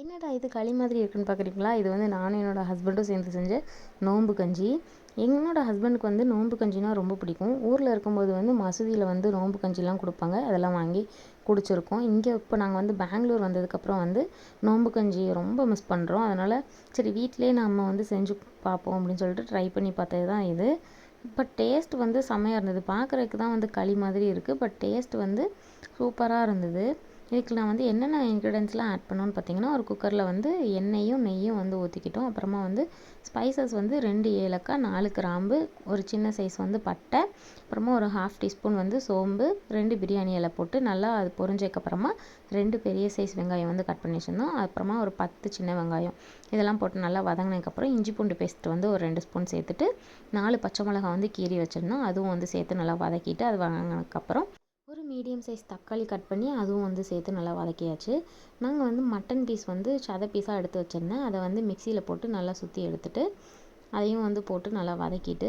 என்னடா இது களி மாதிரி இருக்குன்னு பார்க்குறீங்களா? இது வந்து நானும் என்னோடய ஹஸ்பண்டும் சேர்ந்து செஞ்ச நோம்பு கஞ்சி. என்னோடய ஹஸ்பண்டுக்கு வந்து நோம்பு கஞ்சினா ரொம்ப பிடிக்கும். ஊரில் இருக்கும்போது வந்து மசூதியில் வந்து நோம்பு கஞ்சிலாம் கொடுப்பாங்க. அதெல்லாம் வாங்கி குடிச்சிருக்கோம். இங்கே இப்போ நாங்கள் வந்து பெங்களூர் வந்ததுக்கப்புறம் வந்து நோம்பு கஞ்சி ரொம்ப மிஸ் பண்ணுறோம். அதனால் சரி வீட்டிலே நம்ம வந்து செஞ்சு பார்ப்போம் அப்படின்னு சொல்லிட்டு ட்ரை பண்ணி பார்த்தது தான் இது. பட் டேஸ்ட் வந்து செம்மையாக இருந்தது. பார்க்குறதுக்கு தான் வந்து களி மாதிரி இருக்குது. பட் டேஸ்ட் வந்து சூப்பராக இருந்தது. இதுக்கு நான் வந்து என்னென்ன இன்க்ரீடியன்ட்ஸ்லாம் ஆட் பண்ணோன்னு பார்த்தீங்கன்னா, ஒரு குக்கரில் வந்து எண்ணெயும் நெய்யும் வந்து ஊற்றிக்கிட்டோம். அப்புறமா வந்து ஸ்பைசஸ் வந்து 2 ஏலக்காய், 4 கிராம்பு, ஒரு சின்ன சைஸ் வந்து பட்டை, அப்புறமா ஒரு 1/2 டீஸ்பூன் வந்து சோம்பு, 2 பிரியாணி இலை போட்டு நல்லா அது பொரிஞ்சதுக்கப்புறமா 2 பெரிய சைஸ் வெங்காயம் வந்து கட் பண்ணி வச்சுருந்தோம். அப்புறமா ஒரு 10 சின்ன வெங்காயம் இதெல்லாம் போட்டு நல்லா வதங்கினதுக்கப்புறம் இஞ்சி பூண்டு பேஸ்ட் வந்து ஒரு 2 ஸ்பூன் சேர்த்துட்டு 4 பச்சை மிளகாய் வந்து கீறி வச்சுருந்தோம். அதுவும் வந்து சேர்த்து நல்லா வதக்கிட்டு அது வதங்கினதுக்கப்புறம் ஒரு மீடியம் சைஸ் தக்காளி கட் பண்ணி அதுவும் வந்து சேர்த்து நல்லா வதக்கியாச்சு. நாங்கள் வந்து மட்டன் பீஸ் வந்து சதை பீஸாக எடுத்து வச்சுருந்தேன். அதை வந்து மிக்சியில் போட்டு நல்லா சுற்றி எடுத்துட்டு அதையும் வந்து போட்டு நல்லா வதக்கிட்டு,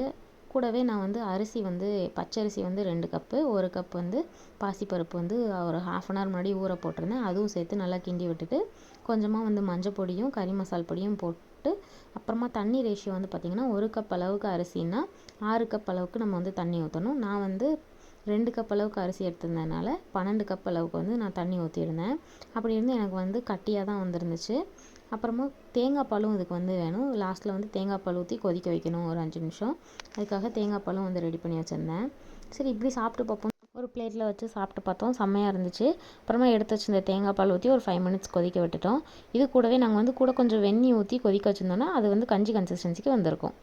கூடவே நான் வந்து அரிசி வந்து பச்சரிசி வந்து 2 கப்பு, 1 கப் வந்து பாசிப்பருப்பு வந்து ஒரு 1/2 அன் ஹவர் முன்னாடி ஊற போட்டிருந்தேன். அதுவும் சேர்த்து நல்லா கிண்டி விட்டுட்டு கொஞ்சமாக வந்து மஞ்சள் பொடியும் கறி மசால் பொடியும் போட்டு அப்புறமா தண்ணி ரேஷியோ வந்து பார்த்திங்கன்னா 1 கப் அளவுக்கு அரிசின்னா 6 கப் அளவுக்கு நம்ம வந்து தண்ணி ஊற்றணும். நான் வந்து 2 கப் அளவுக்கு அரிசி எடுத்திருந்ததுனால 12 கப் அளவுக்கு வந்து நான் தண்ணி ஊற்றிருந்தேன். அப்படி இருந்து எனக்கு வந்து கட்டியாக தான் வந்துருந்துச்சு. அப்புறமா தேங்காய் பாலும் இதுக்கு வந்து வேணும். லாஸ்ட்டில் வந்து தேங்காய் பால் ஊற்றி கொதிக்க வைக்கணும் ஒரு 5 நிமிஷம். அதுக்காக தேங்காய் பாலும் வந்து ரெடி பண்ணி வச்சுருந்தேன். சரி இப்படி சாப்பிட்டு பார்ப்போம். ஒரு பிளேட்டில் வச்சு சாப்பிட்டு பார்த்தோம். செம்மையாக இருந்துச்சு. அப்புறமா எடுத்து வச்சிருந்த தேங்காய் பால் ஊற்றி ஒரு 5 மினிட்ஸ் கொதிக்க விட்டுட்டோம். இது கூடவே நாங்கள் வந்து கூட கொஞ்சம் வெந்நீர் ஊற்றி கொதிக்க வச்சுருந்தோன்னா அது வந்து கஞ்சி கன்சிஸ்டன்சிக்கு வந்திருக்கும்.